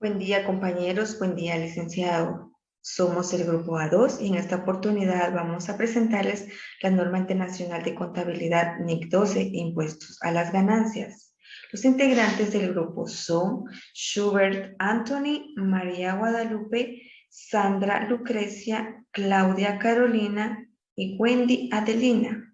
Buen día, compañeros. Buen día, licenciado. Somos el grupo A2 y en esta oportunidad vamos a presentarles la norma internacional de contabilidad NIC 12, impuestos a las ganancias. Los integrantes del grupo son Schubert Anthony, María Guadalupe, Sandra Lucrecia, Claudia Carolina y Wendy Adelina.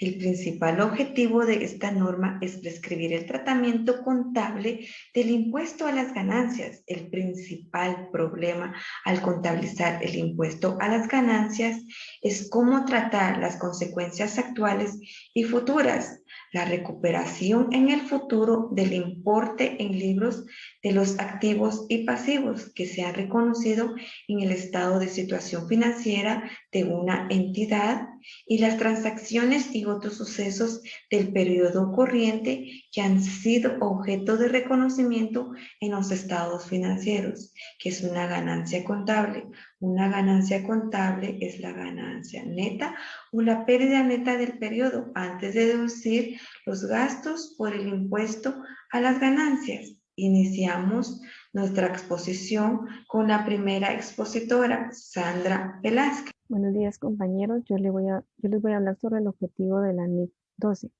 El principal objetivo de esta norma es prescribir el tratamiento contable del impuesto a las ganancias. El principal problema al contabilizar el impuesto a las ganancias es cómo tratar las consecuencias actuales y futuras, la recuperación en el futuro del importe en libros de los activos y pasivos que se han reconocido en el estado de situación financiera de una entidad y las transacciones y otros sucesos del periodo corriente que han sido objeto de reconocimiento en los estados financieros, que es una ganancia contable. Una ganancia contable es la ganancia neta o la pérdida neta del periodo antes de deducir los gastos por el impuesto a las ganancias. Iniciamos nuestra exposición con la primera expositora, Sandra Velázquez. Buenos días, compañeros. Yo les voy a hablar sobre el objetivo de la NIC 12.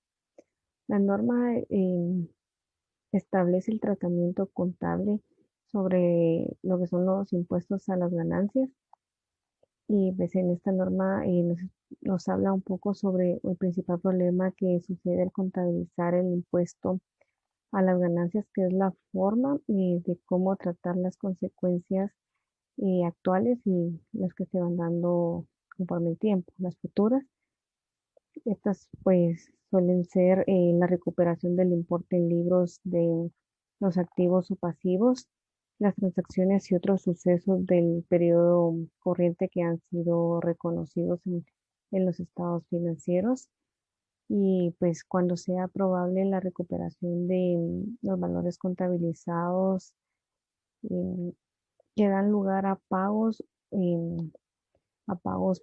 La norma establece el tratamiento contable sobre lo que son los impuestos a las ganancias y pues en esta norma nos habla un poco sobre el principal problema que sucede al contabilizar el impuesto a las ganancias, que es la forma de cómo tratar las consecuencias actuales y las que se van dando conforme el tiempo, las futuras. Estas pues suelen ser la recuperación del importe en libros de los activos o pasivos, las transacciones y otros sucesos del periodo corriente que han sido reconocidos en los estados financieros y pues cuando sea probable la recuperación de los valores contabilizados eh, que dan lugar a pagos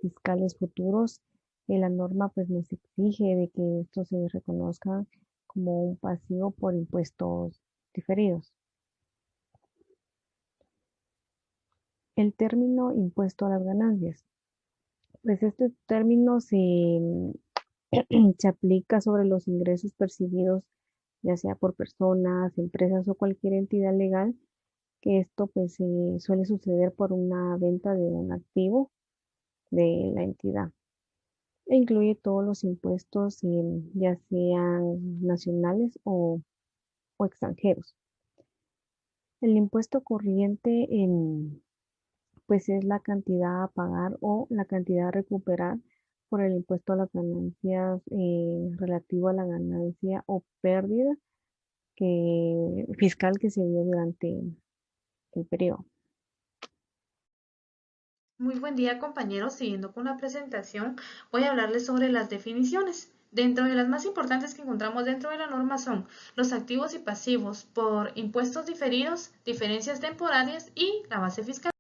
fiscales futuros. La norma pues nos exige de que esto se reconozca como un pasivo por impuestos diferidos. El término impuesto a las ganancias. Pues este término se aplica sobre los ingresos percibidos ya sea por personas, empresas o cualquier entidad legal, que esto pues suele suceder por una venta de un activo de la entidad. E incluye todos los impuestos, ya sean nacionales o extranjeros. El impuesto corriente pues es la cantidad a pagar o la cantidad a recuperar por el impuesto a las ganancias relativo a la ganancia o pérdida fiscal que se dio durante el periodo. Muy buen día, compañeros. Siguiendo con la presentación, voy a hablarles sobre las definiciones. Dentro de las más importantes que encontramos dentro de la norma son los activos y pasivos por impuestos diferidos, diferencias temporarias y la base fiscal.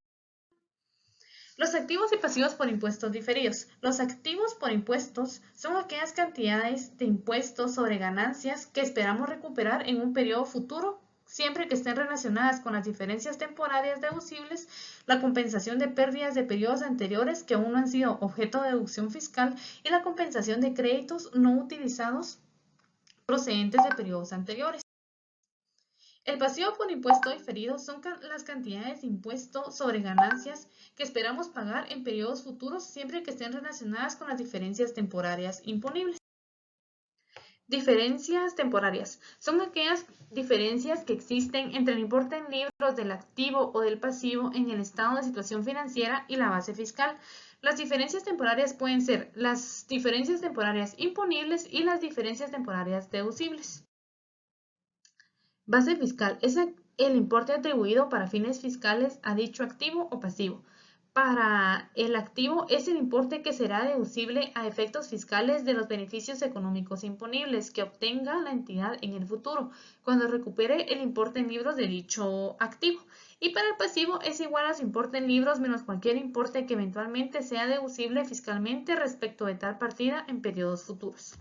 Los activos y pasivos por impuestos diferidos. Los activos por impuestos son aquellas cantidades de impuestos sobre ganancias que esperamos recuperar en un periodo futuro, siempre que estén relacionadas con las diferencias temporarias deducibles, la compensación de pérdidas de periodos anteriores que aún no han sido objeto de deducción fiscal y la compensación de créditos no utilizados procedentes de periodos anteriores. El pasivo por impuesto diferido son las cantidades de impuesto sobre ganancias que esperamos pagar en periodos futuros siempre que estén relacionadas con las diferencias temporarias imponibles. Diferencias temporarias son aquellas diferencias que existen entre el importe en libros del activo o del pasivo en el estado de situación financiera y la base fiscal. Las diferencias temporarias pueden ser las diferencias temporarias imponibles y las diferencias temporarias deducibles. Base fiscal es el importe atribuido para fines fiscales a dicho activo o pasivo. Para el activo es el importe que será deducible a efectos fiscales de los beneficios económicos imponibles que obtenga la entidad en el futuro, cuando recupere el importe en libros de dicho activo. Y para el pasivo es igual a su importe en libros menos cualquier importe que eventualmente sea deducible fiscalmente respecto de tal partida en periodos futuros.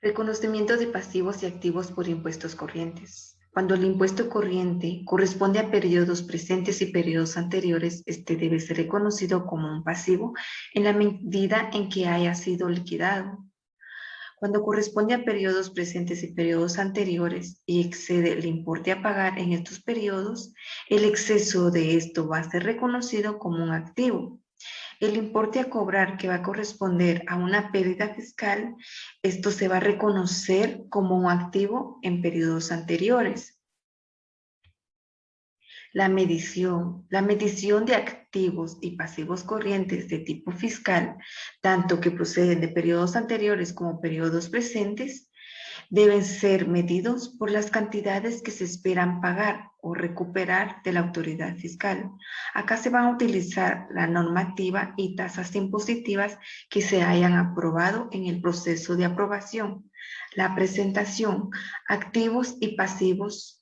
Reconocimiento de pasivos y activos por impuestos corrientes. Cuando el impuesto corriente corresponde a periodos presentes y periodos anteriores, este debe ser reconocido como un pasivo en la medida en que haya sido liquidado. Cuando corresponde a periodos presentes y periodos anteriores y excede el importe a pagar en estos periodos, el exceso de esto va a ser reconocido como un activo. El importe a cobrar que va a corresponder a una pérdida fiscal, esto se va a reconocer como un activo en periodos anteriores. La medición de activos y pasivos corrientes de tipo fiscal, tanto que proceden de periodos anteriores como periodos presentes, deben ser medidos por las cantidades que se esperan pagar o recuperar de la autoridad fiscal. Acá se van a utilizar la normativa y tasas impositivas que se hayan aprobado en el proceso de aprobación, la presentación, activos y pasivos.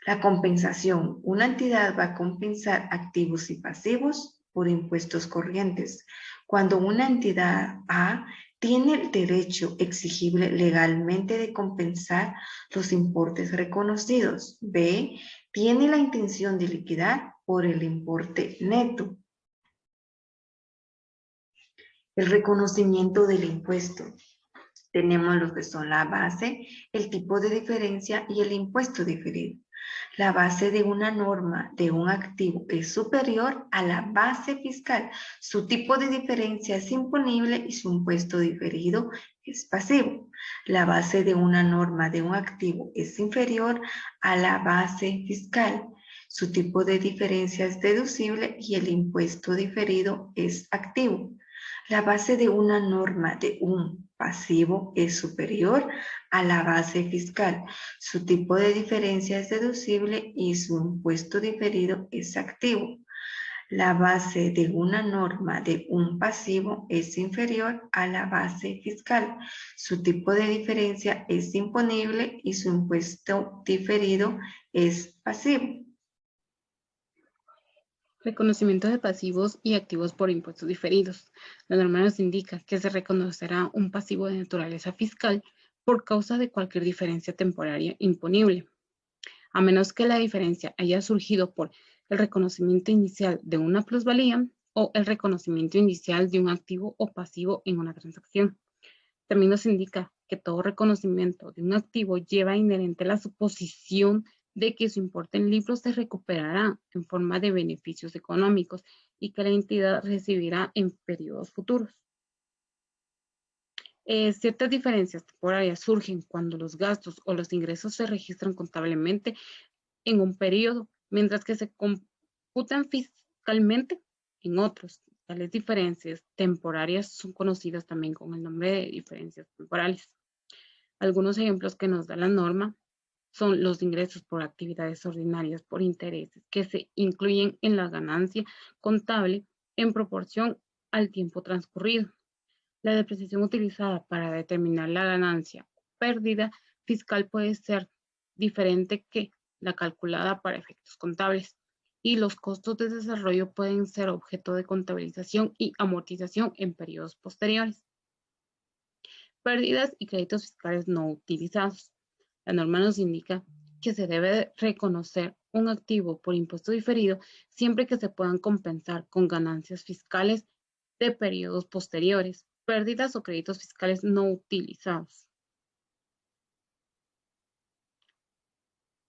La compensación. Una entidad va a compensar activos y pasivos por impuestos corrientes. Cuando una entidad A tiene el derecho exigible legalmente de compensar los importes reconocidos. B tiene la intención de liquidar por el importe neto. El reconocimiento del impuesto. Tenemos lo que son la base, el tipo de diferencia y el impuesto diferido. La base de una norma de un activo es superior a la base fiscal. Su tipo de diferencia es imponible y su impuesto diferido es pasivo. La base de una norma de un activo es inferior a la base fiscal. Su tipo de diferencia es deducible y el impuesto diferido es activo. La base de una norma de un pasivo es superior a la base fiscal. Su tipo de diferencia es deducible y su impuesto diferido es activo. La base de una norma de un pasivo es inferior a la base fiscal. Su tipo de diferencia es imponible y su impuesto diferido es pasivo. Reconocimiento de pasivos y activos por impuestos diferidos. La norma nos indica que se reconocerá un pasivo de naturaleza fiscal por causa de cualquier diferencia temporaria imponible, a menos que la diferencia haya surgido por el reconocimiento inicial de una plusvalía o el reconocimiento inicial de un activo o pasivo en una transacción. También nos indica que todo reconocimiento de un activo lleva inherente la suposición de que su importe en libros se recuperará en forma de beneficios económicos y que la entidad recibirá en periodos futuros. Ciertas diferencias temporarias surgen cuando los gastos o los ingresos se registran contablemente en un periodo, mientras que se computan fiscalmente en otros. Tales diferencias temporarias son conocidas también con el nombre de diferencias temporales. Algunos ejemplos que nos da la norma son los ingresos por actividades ordinarias por intereses que se incluyen en la ganancia contable en proporción al tiempo transcurrido. La depreciación utilizada para determinar la ganancia o pérdida fiscal puede ser diferente que la calculada para efectos contables, y los costos de desarrollo pueden ser objeto de contabilización y amortización en periodos posteriores. Pérdidas y créditos fiscales no utilizados. La norma nos indica que se debe reconocer un activo por impuesto diferido siempre que se puedan compensar con ganancias fiscales de periodos posteriores, pérdidas o créditos fiscales no utilizados.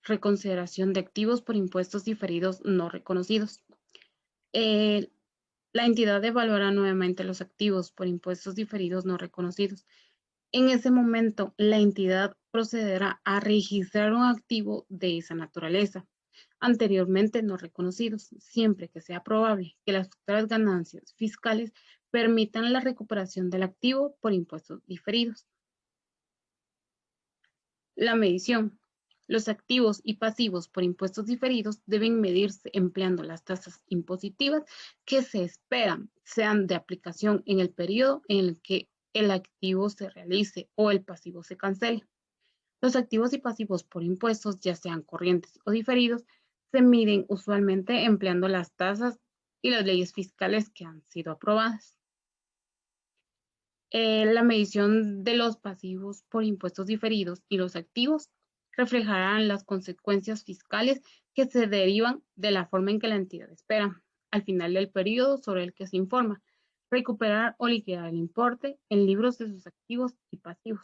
Reconsideración de activos por impuestos diferidos no reconocidos. La entidad evaluará nuevamente los activos por impuestos diferidos no reconocidos. En ese momento, la entidad procederá a registrar un activo de esa naturaleza, anteriormente no reconocidos, siempre que sea probable que las futuras ganancias fiscales permitan la recuperación del activo por impuestos diferidos. La medición. Los activos y pasivos por impuestos diferidos deben medirse empleando las tasas impositivas que se esperan sean de aplicación en el periodo en el que el activo se realice o el pasivo se cancele. Los activos y pasivos por impuestos, ya sean corrientes o diferidos, se miden usualmente empleando las tasas y las leyes fiscales que han sido aprobadas. La medición de los pasivos por impuestos diferidos y los activos reflejarán las consecuencias fiscales que se derivan de la forma en que la entidad espera, al final del periodo sobre el que se informa, recuperar o liquidar el importe en libros de sus activos y pasivos.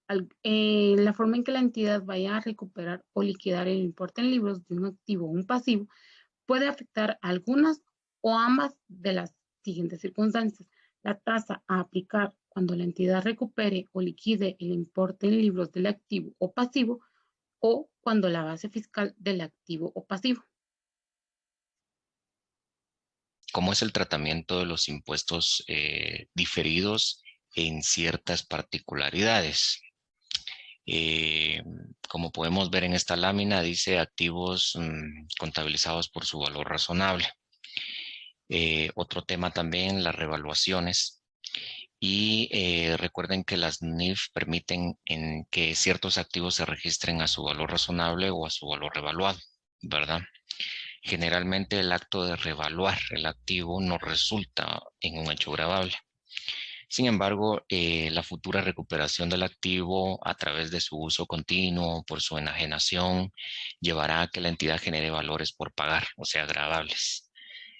La forma en que la entidad vaya a recuperar o liquidar el importe en libros de un activo o un pasivo puede afectar algunas o ambas de las siguientes circunstancias. La tasa a aplicar cuando la entidad recupere o liquide el importe en libros del activo o pasivo, o cuando la base fiscal del activo o pasivo. ¿Cómo es el tratamiento de los impuestos diferidos en ciertas particularidades? Como podemos ver en esta lámina, dice activos contabilizados por su valor razonable. Otro tema también, las revaluaciones. Y recuerden que las NIF permiten que ciertos activos se registren a su valor razonable o a su valor revaluado, ¿verdad? Generalmente el acto de revaluar el activo no resulta en un hecho gravable. Sin embargo, la futura recuperación del activo a través de su uso continuo, por su enajenación, llevará a que la entidad genere valores por pagar, o sea, gravables.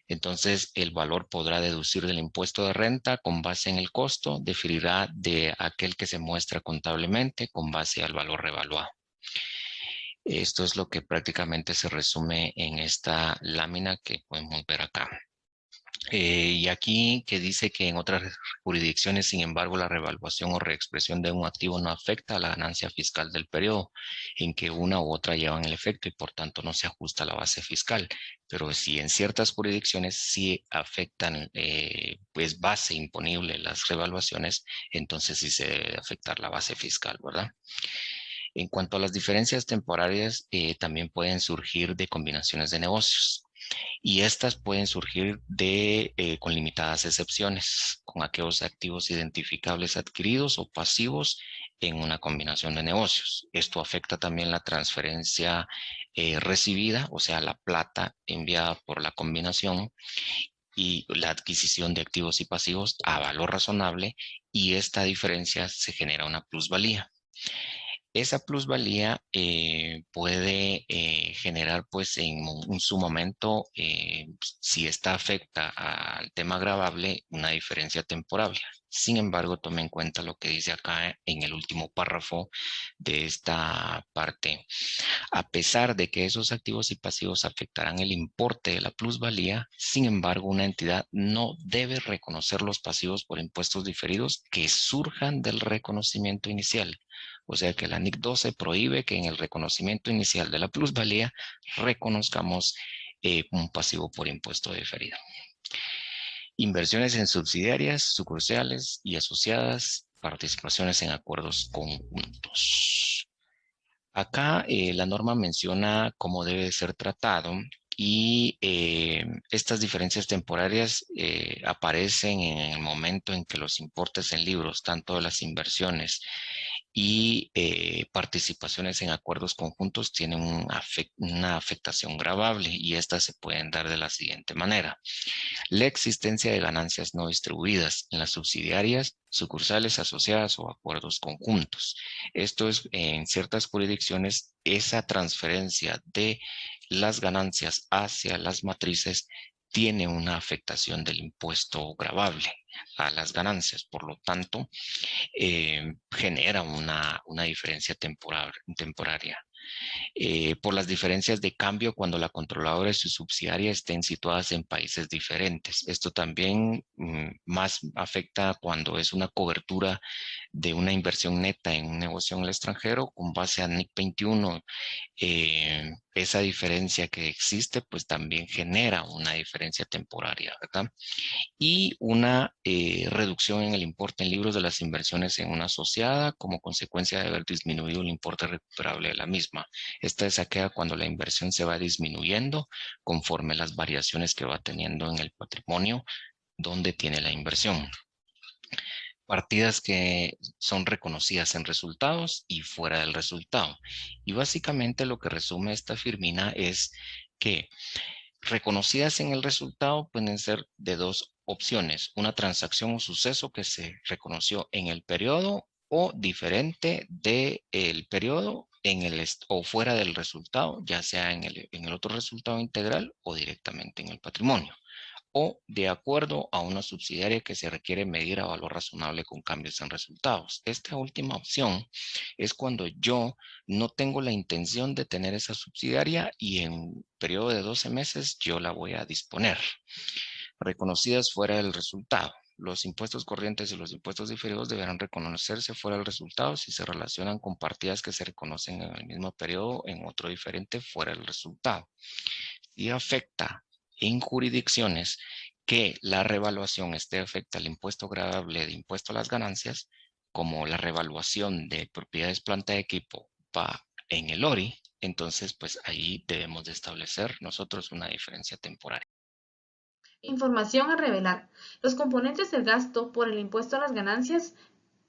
Entonces, el valor podrá deducir del impuesto de renta con base en el costo, diferirá de aquel que se muestra contablemente con base al valor revaluado. Esto es lo que prácticamente se resume en esta lámina que podemos ver acá. Y aquí que dice que en otras jurisdicciones, sin embargo, la revaluación o reexpresión de un activo no afecta a la ganancia fiscal del periodo en que una u otra llevan el efecto y por tanto no se ajusta a la base fiscal. Pero si en ciertas jurisdicciones sí afectan pues base imponible las revaluaciones, entonces sí se debe afectar la base fiscal, ¿verdad? En cuanto a las diferencias temporarias, también pueden surgir de combinaciones de negocios. Y estas pueden surgir con limitadas excepciones, con aquellos activos identificables adquiridos o pasivos en una combinación de negocios. Esto afecta también la transferencia recibida, o sea, la plata enviada por la combinación y la adquisición de activos y pasivos a valor razonable, y esta diferencia se genera una plusvalía. Esa plusvalía puede generar, pues, en su momento, si esta afecta al tema gravable, una diferencia temporal. Sin embargo, tome en cuenta lo que dice acá en el último párrafo de esta parte. A pesar de que esos activos y pasivos afectarán el importe de la plusvalía, sin embargo, una entidad no debe reconocer los pasivos por impuestos diferidos que surjan del reconocimiento inicial. O sea que la NIC 12 prohíbe que en el reconocimiento inicial de la plusvalía reconozcamos un pasivo por impuesto diferido. Inversiones en subsidiarias, sucursales y asociadas, participaciones en acuerdos conjuntos. Acá la norma menciona cómo debe ser tratado y estas diferencias temporarias aparecen en el momento en que los importes en libros, tanto de las inversiones y participaciones en acuerdos conjuntos, tienen una afectación gravable, y estas se pueden dar de la siguiente manera. La existencia de ganancias no distribuidas en las subsidiarias, sucursales asociadas o acuerdos conjuntos. Esto es, en ciertas jurisdicciones, esa transferencia de las ganancias hacia las matrices tiene una afectación del impuesto gravable a las ganancias. Por lo tanto, genera una diferencia temporaria. Por las diferencias de cambio cuando la controladora y su subsidiaria estén situadas en países diferentes. Esto también más afecta cuando es una cobertura de una inversión neta en un negocio en el extranjero con base a NIC 21. Esa diferencia que existe pues también genera una diferencia temporaria, ¿verdad? Y una reducción en el importe en libros de las inversiones en una asociada como consecuencia de haber disminuido el importe recuperable de la misma. Esta es aquella cuando la inversión se va disminuyendo conforme las variaciones que va teniendo en el patrimonio donde tiene la inversión. Partidas que son reconocidas en resultados y fuera del resultado. Y básicamente lo que resume esta firmina es que reconocidas en el resultado pueden ser de dos opciones: una transacción o suceso que se reconoció en el periodo o diferente del periodo o fuera del resultado, ya sea en el otro resultado integral o directamente en el patrimonio, o de acuerdo a una subsidiaria que se requiere medir a valor razonable con cambios en resultados. Esta última opción es cuando yo no tengo la intención de tener esa subsidiaria y en un periodo de 12 meses yo la voy a disponer, reconocidas fuera del resultado. Los impuestos corrientes y los impuestos diferidos deberán reconocerse fuera del resultado si se relacionan con partidas que se reconocen en el mismo periodo en otro diferente fuera del resultado. Si afecta en jurisdicciones que la revaluación afecta al impuesto gravable de impuesto a las ganancias, como la revaluación de propiedades, planta de equipo va en el ORI, entonces pues ahí debemos de establecer nosotros una diferencia temporaria. Información a revelar. Los componentes del gasto por el impuesto a las ganancias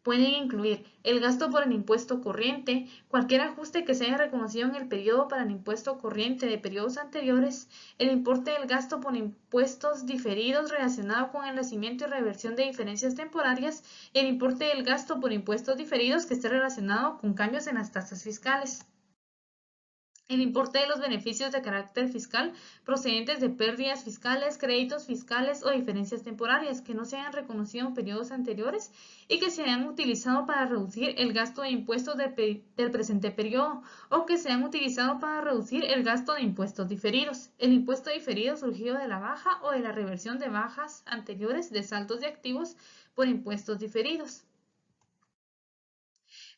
pueden incluir el gasto por el impuesto corriente, cualquier ajuste que se haya reconocido en el periodo para el impuesto corriente de periodos anteriores, el importe del gasto por impuestos diferidos relacionado con el nacimiento y reversión de diferencias temporarias, y el importe del gasto por impuestos diferidos que esté relacionado con cambios en las tasas fiscales. El importe de los beneficios de carácter fiscal procedentes de pérdidas fiscales, créditos fiscales o diferencias temporarias que no se hayan reconocido en periodos anteriores y que se hayan utilizado para reducir el gasto de impuestos del presente periodo o que se hayan utilizado para reducir el gasto de impuestos diferidos. El impuesto diferido surgido de la baja o de la reversión de bajas anteriores de saldos de activos por impuestos diferidos.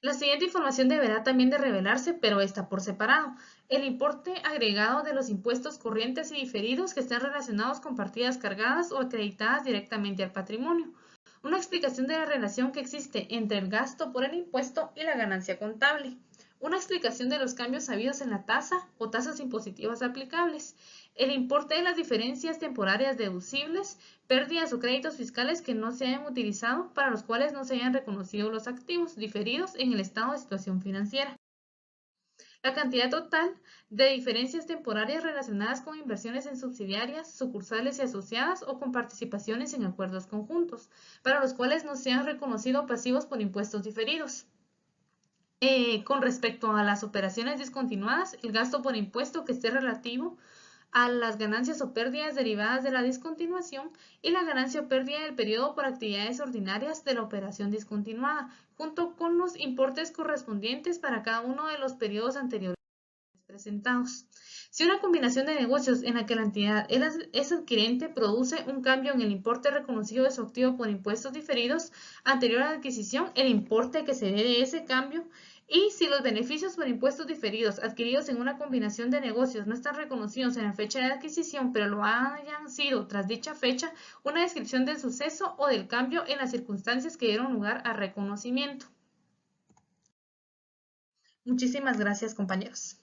La siguiente información deberá también de revelarse, pero está por separado. El importe agregado de los impuestos corrientes y diferidos que estén relacionados con partidas cargadas o acreditadas directamente al patrimonio. Una explicación de la relación que existe entre el gasto por el impuesto y la ganancia contable. Una explicación de los cambios habidos en la tasa o tasas impositivas aplicables. El importe de las diferencias temporarias deducibles, pérdidas o créditos fiscales que no se hayan utilizado, para los cuales no se hayan reconocido los activos diferidos en el estado de situación financiera. La cantidad total de diferencias temporarias relacionadas con inversiones en subsidiarias, sucursales y asociadas o con participaciones en acuerdos conjuntos, para los cuales no se han reconocido pasivos por impuestos diferidos. Con respecto a las operaciones discontinuadas, el gasto por impuesto que esté relativo a las ganancias o pérdidas derivadas de la discontinuación y la ganancia o pérdida del periodo por actividades ordinarias de la operación discontinuada, junto con los importes correspondientes para cada uno de los periodos anteriores presentados. Si una combinación de negocios en la que la entidad es adquirente produce un cambio en el importe reconocido de su activo por impuestos diferidos anterior a la adquisición, el importe que se dé de ese cambio, y si los beneficios por impuestos diferidos adquiridos en una combinación de negocios no están reconocidos en la fecha de adquisición, pero lo hayan sido tras dicha fecha, una descripción del suceso o del cambio en las circunstancias que dieron lugar a reconocimiento. Muchísimas gracias, compañeros.